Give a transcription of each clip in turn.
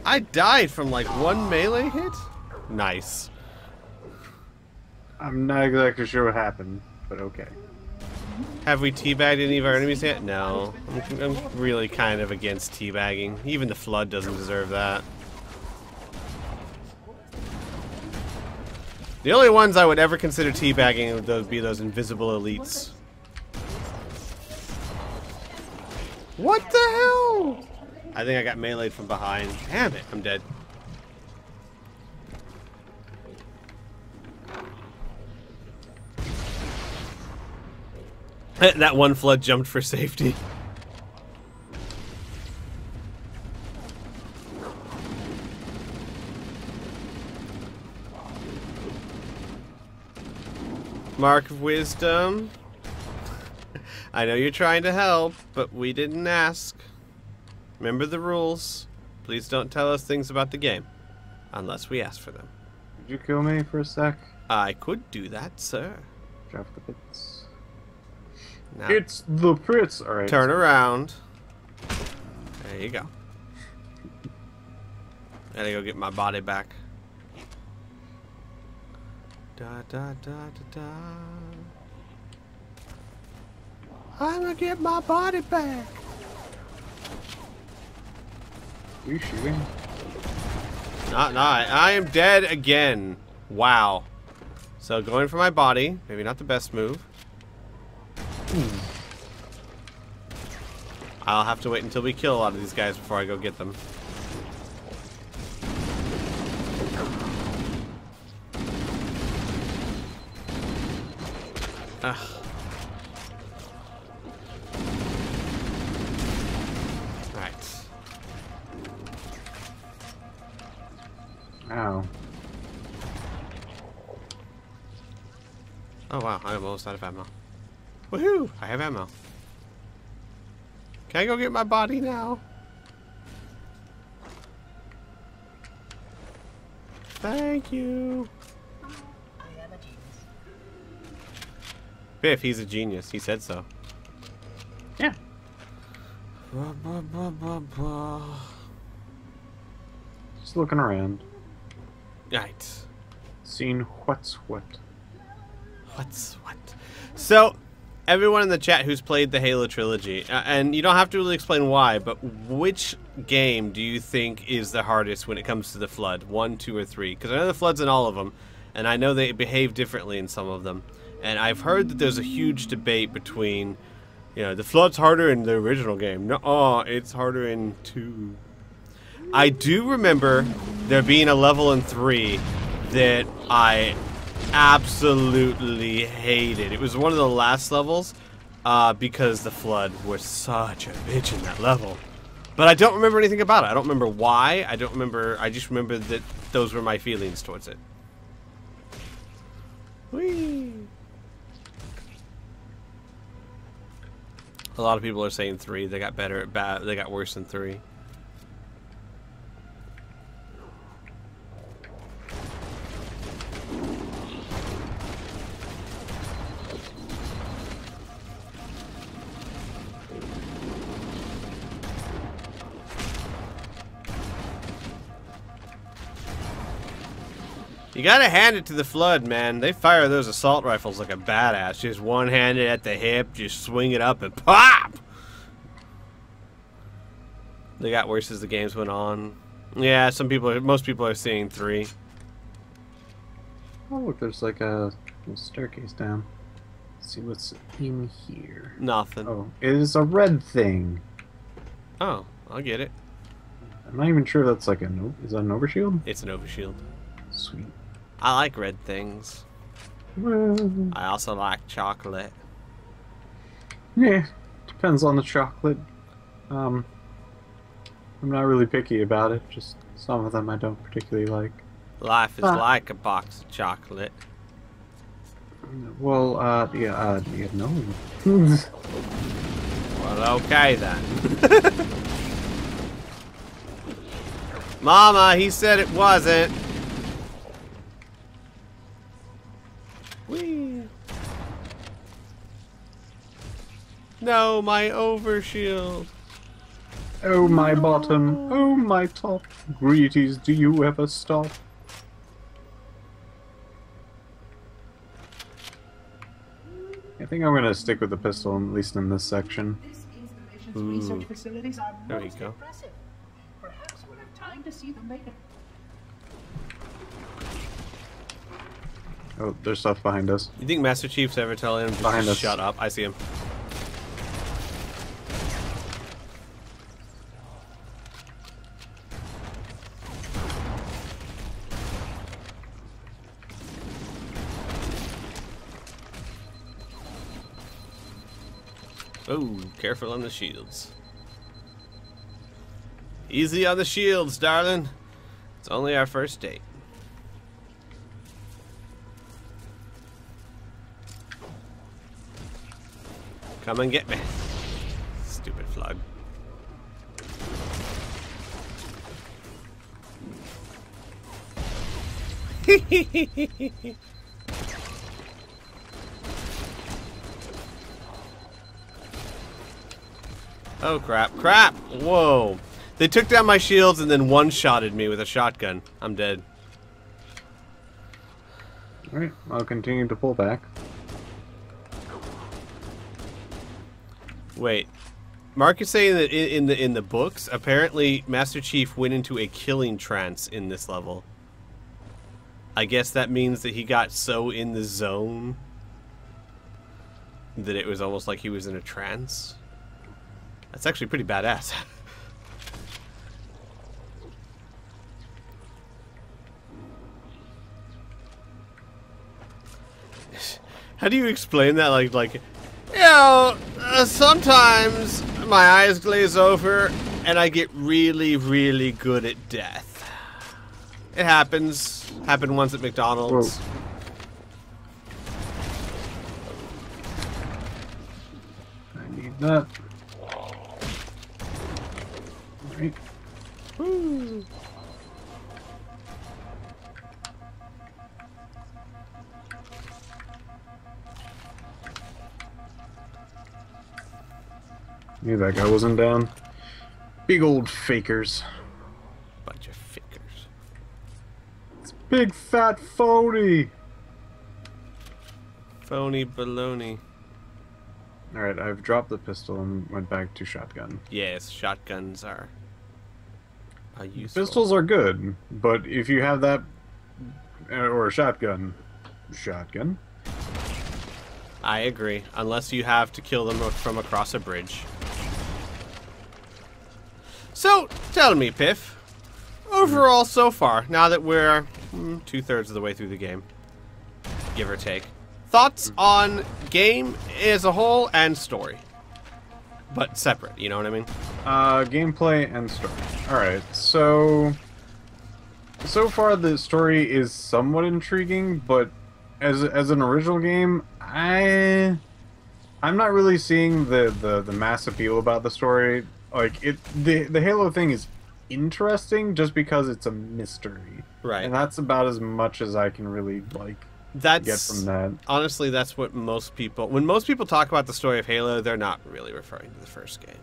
I died from like one melee hit? Nice. I'm not exactly sure what happened, but okay. Have we teabagged any of our enemies yet? No. I'm really kind of against teabagging. Even the Flood doesn't deserve that. The only ones I would ever consider teabagging would be those invisible elites. What the hell? I think I got meleeed from behind. Damn it, I'm dead. That one Flood jumped for safety. Mark of wisdom. I know you're trying to help, but we didn't ask. Remember the rules. Please don't tell us things about the game. Unless we ask for them. Did you kill me for a sec? I could do that, sir. Drop the bits. Now, It's the pits! Alright. turn around. There you go. Gotta go get my body back. Da da da da da. I'm gonna get my body back. Are you shooting? Not. I am dead again. Wow. So going for my body, maybe not the best move. I'll have to wait until we kill a lot of these guys before I go get them. Ugh. Right. Ow. Oh wow, I'm almost out of ammo. Woohoo! I have ammo. Can I go get my body now? Thank you. Biff, he's a genius. He said so. Yeah. Just looking around. Right. Seeing what's what. What's what? So, everyone in the chat who's played the Halo trilogy, and you don't have to really explain why, but which game do you think is the hardest when it comes to the Flood? 1, 2, or 3? Because I know the Flood's in all of them, and I know they behave differently in some of them. And I've heard that there's a huge debate between, you know, the Flood's harder in the original game. No, it's harder in 2. I do remember there being a level in 3 that I absolutely hated. It was one of the last levels because the Flood was such a bitch in that level. But I don't remember anything about it. I don't remember why. I don't remember. I just remember that those were my feelings towards it. Whee! A lot of people are saying 3. They got better at bad. They got worse than 3. You gotta hand it to the Flood, man. They fire those assault rifles like a badass. Just one-handed at the hip, just swing it up and pop! They got worse as the games went on. Yeah, most people are seeing 3. Oh look, there's like a little staircase down. Let's see what's in here. Nothing. Oh, it is a red thing. Oh, I'll get it. I'm not even sure that's like a is that an overshield? It's an overshield. Sweet. I like red things. Well, I also like chocolate. yeah, depends on the chocolate. I'm not really picky about it. Just some of them I don't particularly like. Life is like a box of chocolate. Well, yeah, no. Well, okay then. Mama, he said it wasn't. Whee. No, my overshield. Oh my bottom, oh my top. Greeties, do you ever stop? I think I'm gonna stick with the pistol, at least in this section. This is the mission's research facilities are There we most go. impressive. Perhaps we'll have time to see them later. Oh, there's stuff behind us. You think Master Chief's ever tell him Behind to us. shut up? I see him. Oh, careful on the shields. Easy on the shields, darling. It's only our first date. Come and get me. Stupid flug. Oh crap, crap! Whoa. They took down my shields and then one-shotted me with a shotgun. I'm dead. Alright, I'll continue to pull back. Wait. Mark is saying that in the books, apparently Master Chief went into a killing trance in this level. I guess that means that he got so in the zone that it was almost like he was in a trance. That's actually pretty badass. How do you explain that? Like, you know, sometimes my eyes glaze over and I get really, really good at death. It happens. Happened once at McDonald's. Whoa. I need that. Alright. Woo. Knew that guy wasn't down. Big old fakers. Bunch of fakers. It's big fat phony. Phony baloney. Alright, I've dropped the pistol and went back to shotgun. Yes, shotguns are useful. Pistols are good, but if you have that or a shotgun, I agree, unless you have to kill them from across a bridge. So, tell me, Piff, overall so far, now that we're 2/3 of the way through the game, give or take, thoughts on game as a whole and story, but separate, you know what I mean? Gameplay and story. Alright, so far the story is somewhat intriguing, but as an original game, I'm not really seeing the mass appeal about the story. Like the Halo thing is interesting just because it's a mystery, Right. and that's about as much as I can really get from that. Honestly, that's what most people... When most people talk about the story of Halo, they're not really referring to the first game.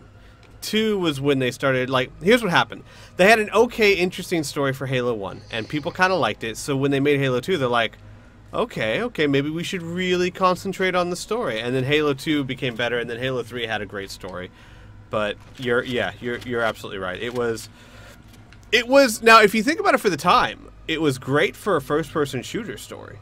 2 was when they started... Like, here's what happened. They had an okay, interesting story for Halo 1, and people kind of liked it, so when they made Halo 2, they're like, okay, maybe we should really concentrate on the story. And then Halo 2 became better, and then Halo 3 had a great story. But you're absolutely right. It was now, if you think about it for the time, it was great for a first-person shooter story.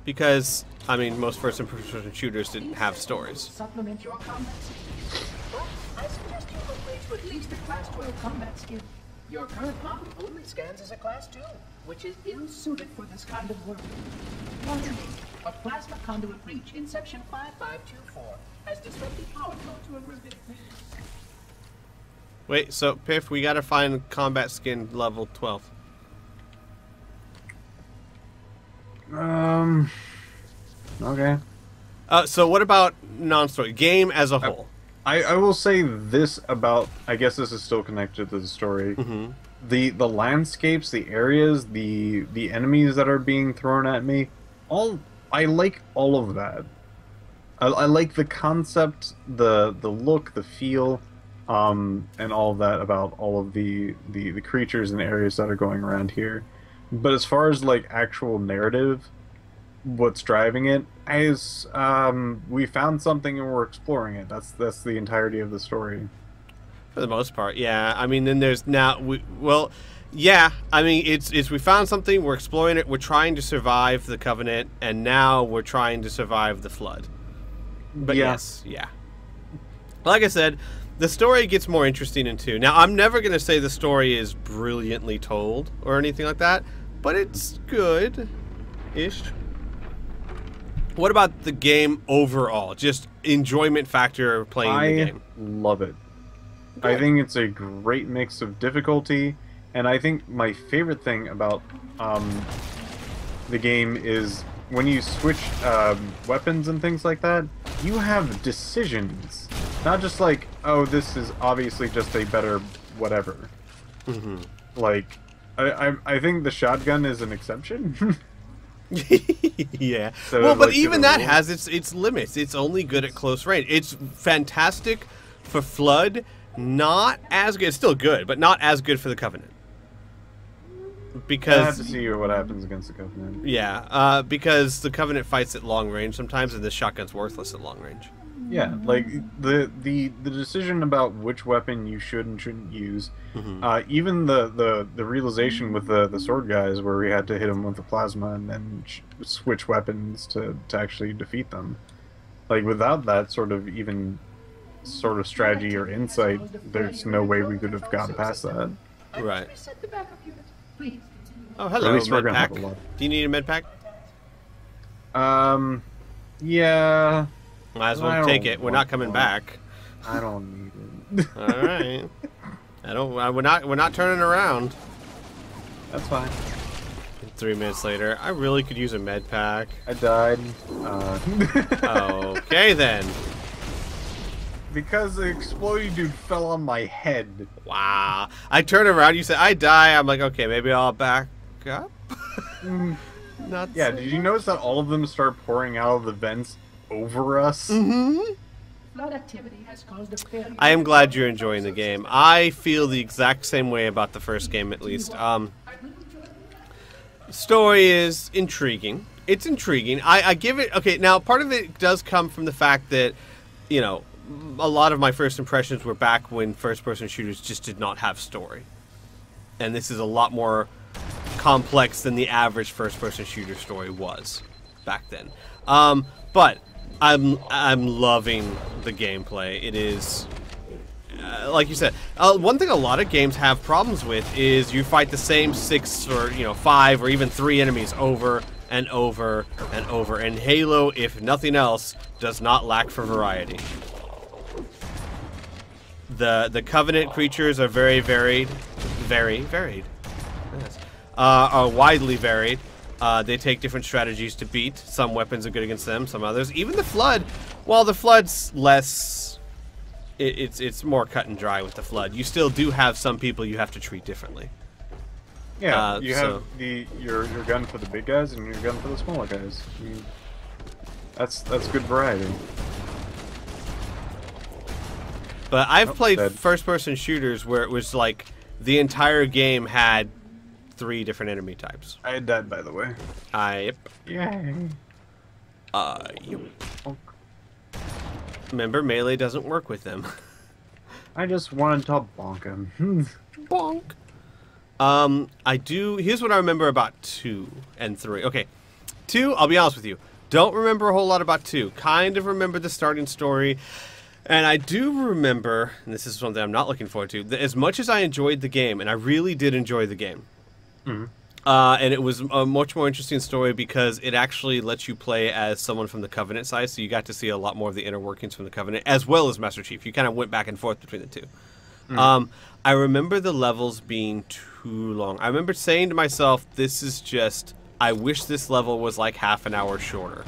Because, I mean, most first-person shooters didn't have stories. Supplement your combat skills. But I suggest you upgrade to at least a Class 12 combat skill. Your current model only scans as a Class 2, which is ill-suited for this kind of work. Warning, a plasma conduit breach in Section 5524 has disrupted power flow to a rivet. Wait, so, Piff, we gotta find combat skin level 12. Okay. So what about non-story? Game as a whole. I will say this about, I guess this is still connected to the story. Mm-hmm. The landscapes, the areas, the enemies that are being thrown at me, I like all of that. I like the concept, the look, the feel. and all of that about all of the creatures and areas that are going around here. But as far as like actual narrative, what's driving it is we found something and we're exploring it. That's the entirety of the story. For the most part, yeah. I mean, then there's now yeah. I mean, it's we found something, we're exploring it, we're trying to survive the Covenant, and now we're trying to survive the Flood. But Yeah. yes, yeah. Like I said, the story gets more interesting in 2. Now, I'm never going to say the story is brilliantly told or anything like that, but it's good-ish. What about the game overall? Just enjoyment factor of playing the game. I love it. I think it's a great mix of difficulty, and I think my favorite thing about the game is when you switch weapons and things like that, you have decisions. Not just like, oh, this is obviously just a better whatever. Mm-hmm. Like, I think the shotgun is an exception. Yeah. So, Well, but like, even to the that rules. has its limits. It's only good at close range. It's fantastic for Flood. Not as good. It's still good, but not as good for the Covenant. I have Because to see what happens against the Covenant. yeah, because the Covenant fights at long range sometimes, and the shotgun's worthless at long range. Yeah, like the decision about which weapon you should and shouldn't use, even the realization with the sword guys where we had to hit them with the plasma and then switch weapons to actually defeat them. Like without that sort of strategy or insight, there's no way we could have gotten past that. Right. Reset the backup unit. Please continue. Oh, At hello, least we're med gonna pack. have a lot. Do you need a med pack? Yeah, Might as I well don't take it. We're not want coming one. back. I don't need it. All right. We're not turning around. That's fine. 3 minutes later, I really could use a med pack. I died. Okay then. Because the exploding dude fell on my head. Wow. I turn around. You say I die. I'm like, okay, maybe I'll back up. Not. Yeah, so did you notice that all of them start pouring out of the vents over us? Flood activity has caused a failure. I am glad you're enjoying the game. I feel the exact same way about the first game, at least. Story is intriguing. It's intriguing. I give it... Okay, now, part of it does come from the fact that, you know, a lot of my first impressions were back when first-person shooters just did not have story. And this is a lot more complex than the average first-person shooter story was back then. But I'm loving the gameplay. It is... like you said, one thing a lot of games have problems with is you fight the same 6 or 5 or even 3 enemies over and over and over. And Halo, if nothing else, does not lack for variety. The Covenant creatures are very varied, yes. Are widely varied. They take different strategies to beat. Some weapons are good against them, some others. Even the Flood, while the Flood's less... It's more cut and dry with the Flood. You still do have some people you have to treat differently. Yeah, you so- have your gun for the big guys and your gun for the smaller guys. That's good variety. But I've played dead. first-person shooters where it was like the entire game had 3 different enemy types. I had died, by the way. Yep. Yay. Yep. Oh, Remember, melee doesn't work with them. I just wanted to bonk him. Bonk. Here's what I remember about 2 and 3. Okay, 2, I'll be honest with you. Don't remember a whole lot about 2. Kind of remember the starting story. And I do remember, and this is something I'm not looking forward to, that as much as I enjoyed the game, and I really did enjoy the game, and it was a much more interesting story because it actually lets you play as someone from the Covenant side, so you got to see a lot more of the inner workings from the Covenant, as well as Master Chief. You kind of went back and forth between the 2. I remember the levels being too long. I remember saying to myself, this is just, I wish this level was like half an hour shorter.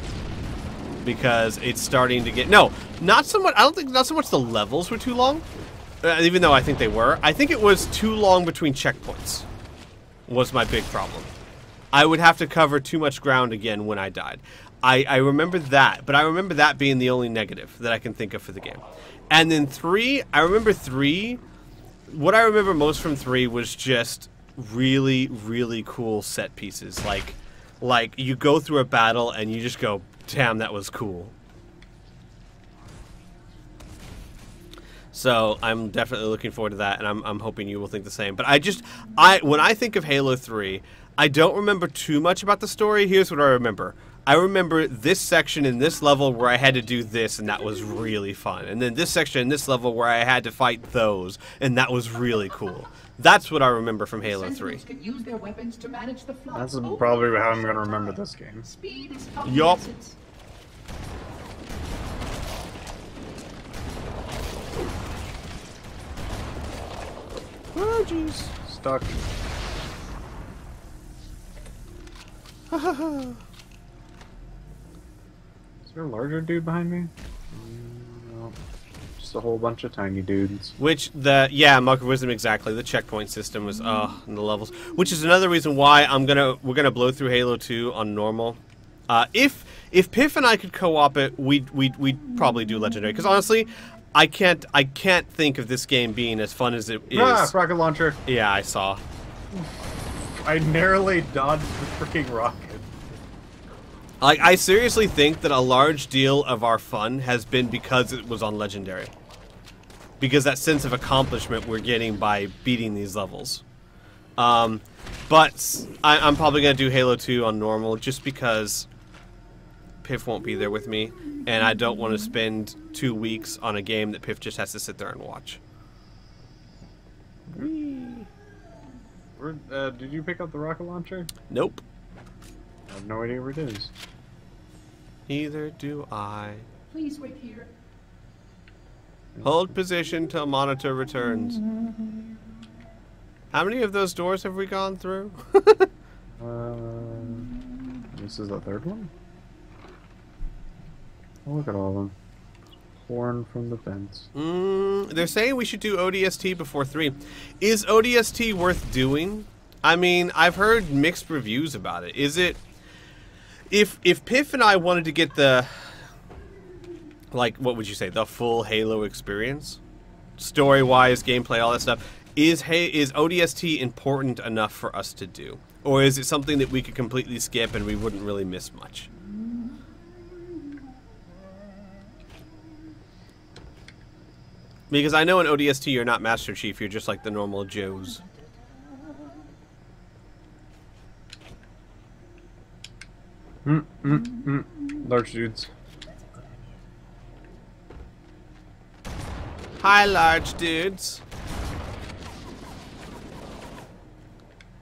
Because it's starting to get... No, not so much... I don't think... Not so much the levels were too long. Even though I think they were. I think it was too long between checkpoints. Was my big problem. I would have to cover too much ground again when I died. I remember that. But I remember that being the only negative that I can think of for the game. And then 3, I remember 3. What I remember most from 3 was just really, really cool set pieces. Like you go through a battle and you just go, damn, that was cool. So I'm definitely looking forward to that, and I'm hoping you will think the same. But when I think of Halo 3, I don't remember too much about the story. Here's what I remember. I remember this section in this level where I had to do this, and that was really fun. And then this section in this level where I had to fight those, and that was really cool. That's what I remember from Halo 3. Can use their weapons to manage the flow. That's probably how I'm going to remember this game. Speed is of the Yup. essence. Oh, jeez. Stuck. Is there a larger dude behind me? No. Just a whole bunch of tiny dudes. Yeah, Mark of Wisdom, exactly. The checkpoint system was, and the levels. Which is another reason why we're gonna blow through Halo 2 on normal. If Piff and I could co-op it, we'd probably do Legendary. Because honestly, I can't think of this game being as fun as it is. Ah, rocket launcher. Yeah, I saw. I narrowly dodged the freaking rocket. Like, I seriously think that a large deal of our fun has been because it was on Legendary. Because that sense of accomplishment we're getting by beating these levels. But I'm probably going to do Halo 2 on normal just because Piff won't be there with me. And I don't want to spend 2 weeks on a game that Piff just has to sit there and watch. Did you pick up the rocket launcher? Nope. I have no idea where it is. Neither do I. Please wait here. Hold position till monitor returns. How many of those doors have we gone through? This is the third one? Oh, look at all of them. Horn from the fence. They're saying we should do ODST before 3. Is ODST worth doing? I mean, I've heard mixed reviews about it. Is it... If Piff and I wanted to get the... Like, what would you say? The full Halo experience? Story-wise, gameplay, all that stuff. Is ODST important enough for us to do? Or is it something that we could completely skip and we wouldn't really miss much? Because I know in ODST you're not Master Chief, you're just like the normal Joes. Large dudes. Hi, large dudes.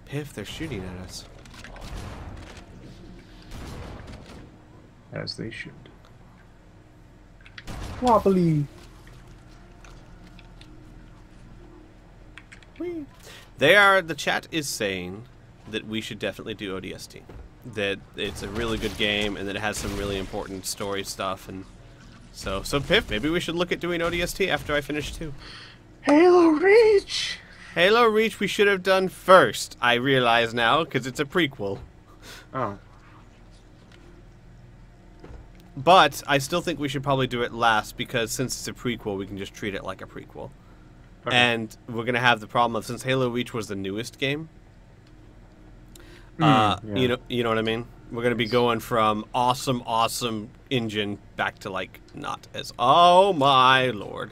Piff, they're shooting at us. As they should. Wobbly. The chat is saying that we should definitely do ODST. That it's a really good game and that it has some really important story stuff, and so Piff, maybe we should look at doing ODST after I finish 2. Halo Reach! Halo Reach we should have done first, I realize now, because it's a prequel. Oh. But I still think we should probably do it last, because since it's a prequel, we can just treat it like a prequel. Okay. And we're going to have the problem of, since Halo Reach was the newest game, yeah. you know what I mean? We're going to be going from awesome engine back to, like, not as... Oh, my lord.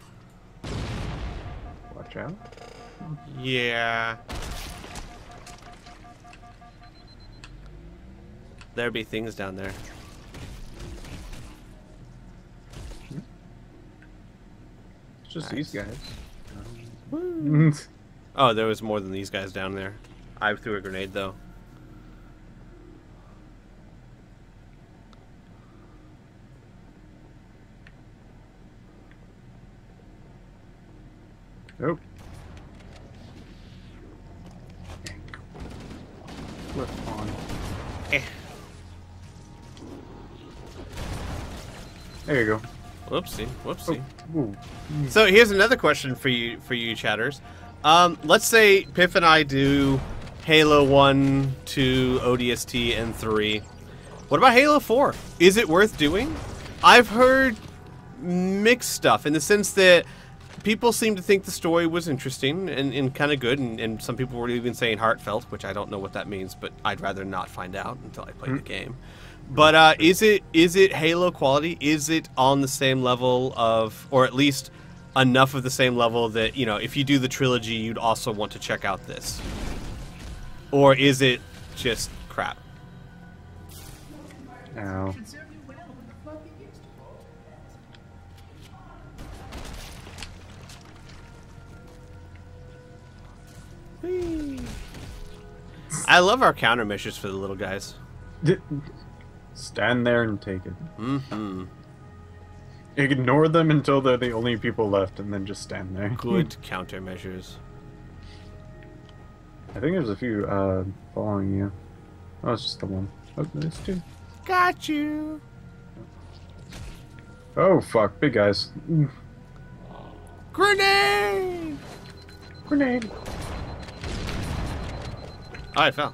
Watch out. Yeah. There be things down there. It's just these guys. Oh, there was more than these guys down there. I threw a grenade, though. Nope. Flip on. There you go. Whoopsie. Whoopsie. Ooh. So here's another question for you chatters. Let's say Piff and I do Halo 1, 2, ODST, and 3. What about Halo 4? Is it worth doing? I've heard mixed stuff in the sense that people seem to think the story was interesting and kind of good, and some people were even saying heartfelt, which I don't know what that means, but I'd rather not find out until I play the game. But is it Halo quality? Is it on the same level of, or at least enough of the same level that, you know, if you do the trilogy, you'd also want to check out this? Or is it just crap? Ow. I love our countermeasures for the little guys. Stand there and take it. Mm-hmm. Ignore them until they're the only people left, and then just stand there. Good countermeasures. I think there's a few following you. Oh, it's just the one. Oh, there's two. Got you. Oh, fuck. Big guys. Grenade! Grenade. Oh, I fell.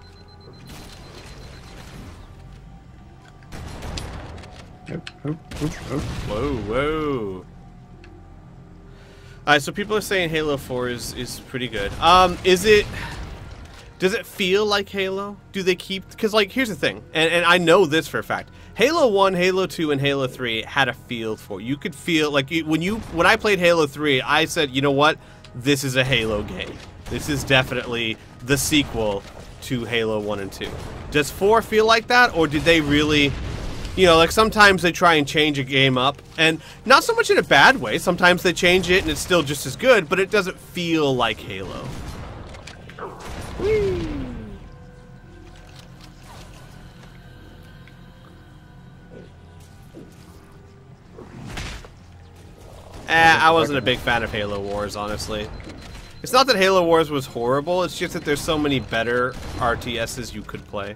Whoa, whoa. Alright, so people are saying Halo 4 is pretty good. Does it feel like Halo? Do they keep, because like, here's the thing, and I know this for a fact. Halo 1, Halo 2, and Halo 3 had a feel for it. You could feel, like, when I played Halo 3, I said, you know what? This is a Halo game. This is definitely the sequel to Halo 1 and 2. Does 4 feel like that, or did they really... You know, like sometimes they try and change a game up, and not so much in a bad way. Sometimes they change it and it's still just as good, but it doesn't feel like Halo. Whee! I wasn't a big fan of Halo Wars, honestly. It's not that Halo Wars was horrible, it's just that there's so many better RTSs you could play.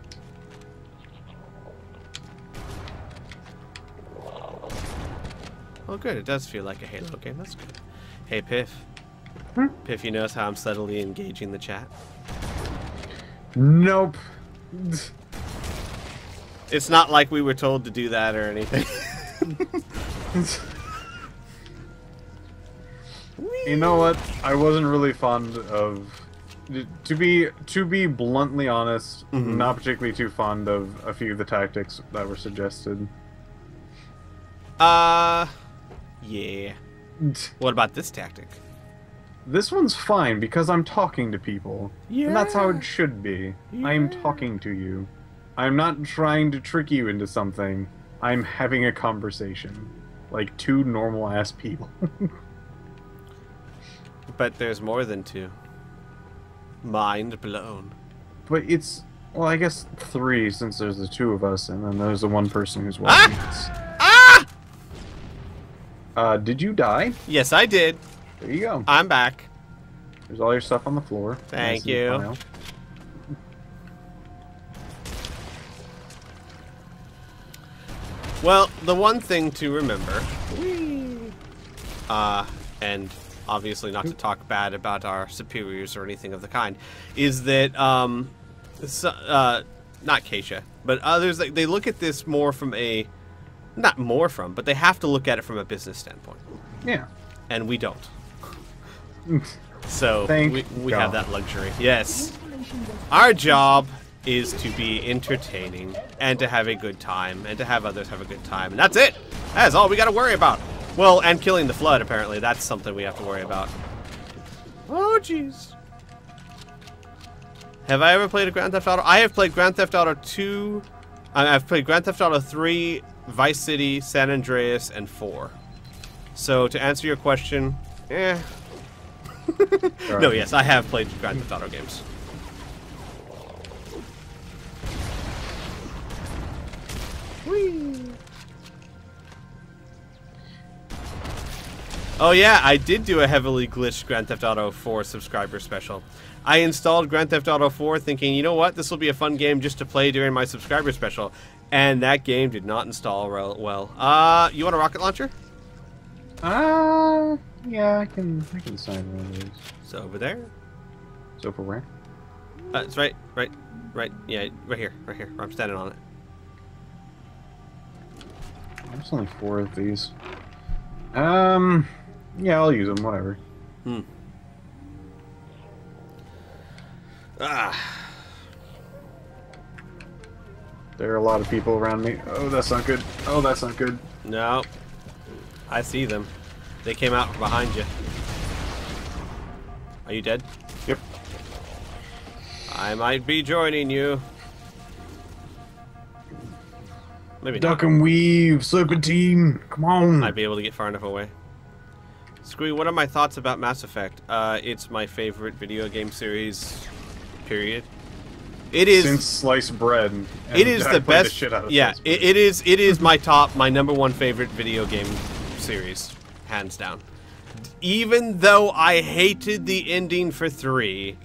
Oh good, it does feel like a Halo game, that's good. Hey Piff. Piff, you notice how I'm subtly engaging the chat? Nope. It's not like we were told to do that or anything. You know what? I wasn't really fond of... To be bluntly honest, not particularly too fond of a few of the tactics that were suggested. Yeah. What about this tactic? This one's fine because I'm talking to people. Yeah. And that's how it should be. Yeah. I'm talking to you. I'm not trying to trick you into something. I'm having a conversation. Like two normal-ass people. But there's more than two. Mind blown. But it's... Well, I guess three, since there's the two of us, and then there's the one person who's watching us. Did you die? Yes, I did. There you go. I'm back. There's all your stuff on the floor. Thank Nice and you. file. Well, the one thing to remember, and obviously not to talk bad about our superiors or anything of the kind, is that, not Keisha, but others, they look at this more from a, not more from, but they have to look at it from a business standpoint. Yeah. And we don't. So, Thank we God. have that luxury. Yes. Our job is to be entertaining and to have a good time and to have others have a good time. And that's it. That is all we got to worry about. Well, and killing the flood, apparently. That's something we have to worry about. Oh, jeez. Have I ever played a Grand Theft Auto? I have played Grand Theft Auto 2. I've played Grand Theft Auto 3, Vice City, San Andreas, and 4. So, to answer your question, No, yes, I have played Grand Theft Auto games. Whee! Oh yeah, I did do a heavily glitched Grand Theft Auto 4 subscriber special. I installed Grand Theft Auto 4 thinking, you know what, this will be a fun game just to play during my subscriber special. And that game did not install well. You want a rocket launcher? Yeah, I can sign one of those. It's over there. So for where? It's right, yeah, right here, where I'm standing on it. There's only 4 of these. Yeah, I'll use them. Whatever. There are a lot of people around me. Oh, that's not good. Oh, that's not good. No. I see them. They came out from behind you. Are you dead? Yep. I might be joining you. Maybe Duck not. and weave, serpentine. Come on. I'd be able to get far enough away. Screwy, what are my thoughts about Mass Effect? It's my favorite video game series, period. It is since sliced bread. And it is I the played best. shit out of Yeah, sliced bread. it is my number one favorite video game series, hands down. Even though I hated the ending for 3,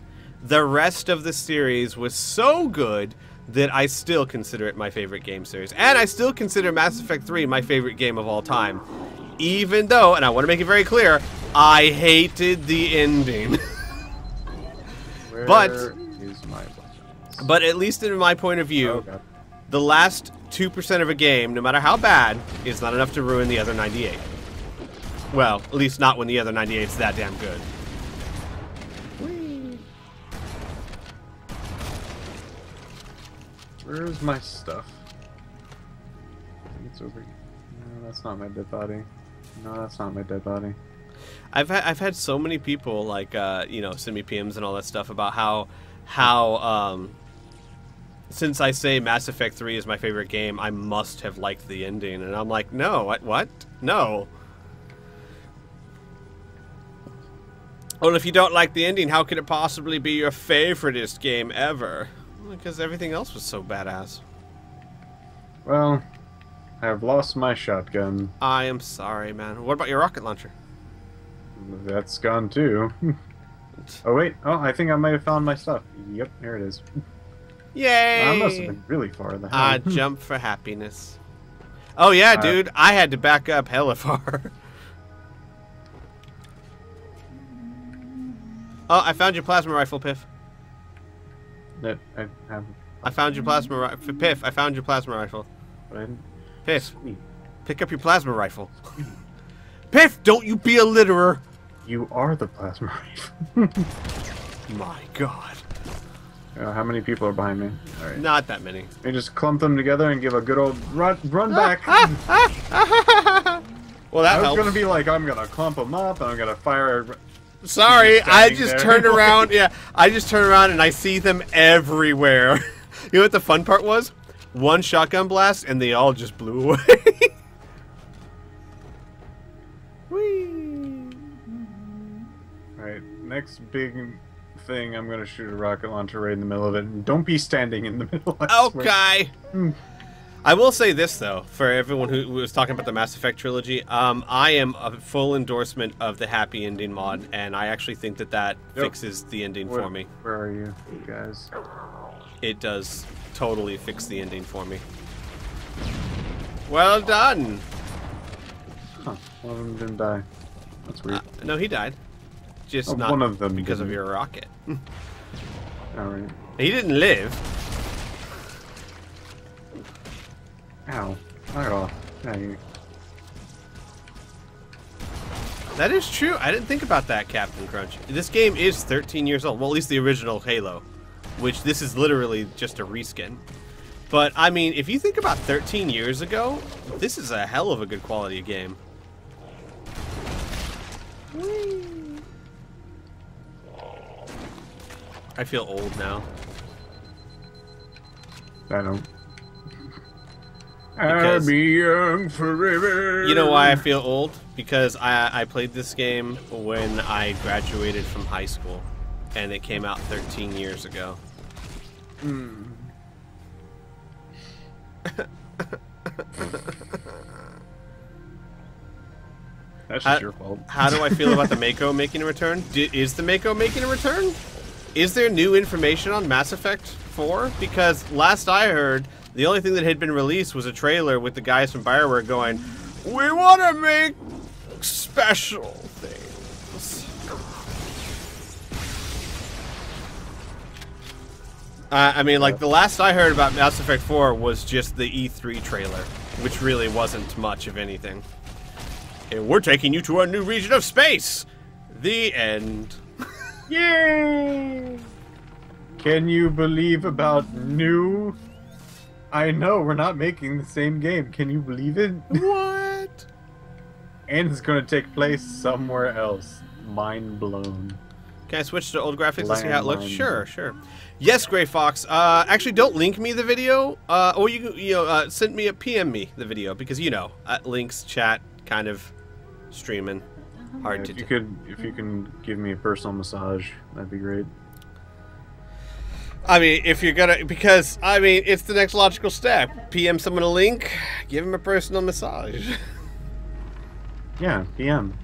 the rest of the series was so good that I still consider it my favorite game series. And I still consider Mass Effect 3 my favorite game of all time. Even though, and I want to make it very clear, I hated the ending. But is my weapons? But at least in my point of view, God. the last 2% of a game, no matter how bad, is not enough to ruin the other 98. Well, at least not when the other 98's that damn good. Where's my stuff? I think it's over here. No, that's not my dead body. No, that's not my dead body. I've had so many people like you know, send me PMs and all that stuff about how since I say Mass Effect 3 is my favorite game, I must have liked the ending, and I'm like, no, what? No. Well, if you don't like the ending, how could it possibly be your favoriteest game ever? Because everything else was so badass. Well, I've lost my shotgun. I am sorry, man. What about your rocket launcher? That's gone too. Oh wait, oh, I think I might have found my stuff. Yep, here it is. Yay! I must have been really far. The hell. I jump for happiness. Oh yeah, dude, I had to back up hella far. Oh, I found your plasma rifle, Piff. That I have. I found your plasma rifle. Piff, I found your plasma rifle. But I didn't. Piff, Sweet. pick up your plasma rifle. Piff, don't you be a litterer. You are the plasma rifle. My God. How many people are behind me? All right. Not that many. We just clump them together and give a good old run back. Well, that I was helps. gonna be like, I'm gonna clump them up and I'm gonna fire. Sorry, Just I standing just there. turned around. Yeah, I just turned around and I see them everywhere. You know what the fun part was? One shotgun blast and they all just blew away. Whee! Alright, next big thing, I'm gonna shoot a rocket launcher right in the middle of it. And don't be standing in the middle. I swear. Okay. I will say this though, for everyone who was talking about the Mass Effect trilogy, I am a full endorsement of the happy ending mod, and I actually think that that fixes the ending for me. Where are you guys? It does totally fix the ending for me. Well done. Huh, one of them didn't die. That's weird. No, he died. Just Oh, not one of them because of didn't. your rocket. Alright. He didn't live. Ow. Knock it off. Get out of here. That is true. I didn't think about that, Captain Crunch. This game is 13 years old. Well, at least the original Halo, which this is literally just a reskin. But, I mean, if you think about 13 years ago, this is a hell of a good quality game. Whee! I feel old now. I don't. Because- I'll be young forever. You know why I feel old? Because I played this game when I graduated from high school, and it came out 13 years ago. That's just your fault. How do I feel about the Mako making a return? Is the Mako making a return? Is there new information on Mass Effect 4? Because last I heard, the only thing that had been released was a trailer with the guys from BioWare going, "We want to make special things." I mean, like, the last I heard about Mass Effect 4 was just the E3 trailer, which really wasn't much of anything. And we're taking you to a new region of space. The end. Yay! Can you believe about new? I know, we're not making the same game. Can you believe it? What? And it's going to take place somewhere else. Mind blown. Can I switch to old graphics and see how it looks? Landmine. Sure, sure. Yes, Gray Fox. Actually, don't link me the video. Or send me PM me the video because links, chat, kind of streaming, hard to do. If you can give me a personal massage, that'd be great. I mean, if you're gonna, because I mean, it's the next logical step. PM someone a link, give him a personal massage. Yeah, PM.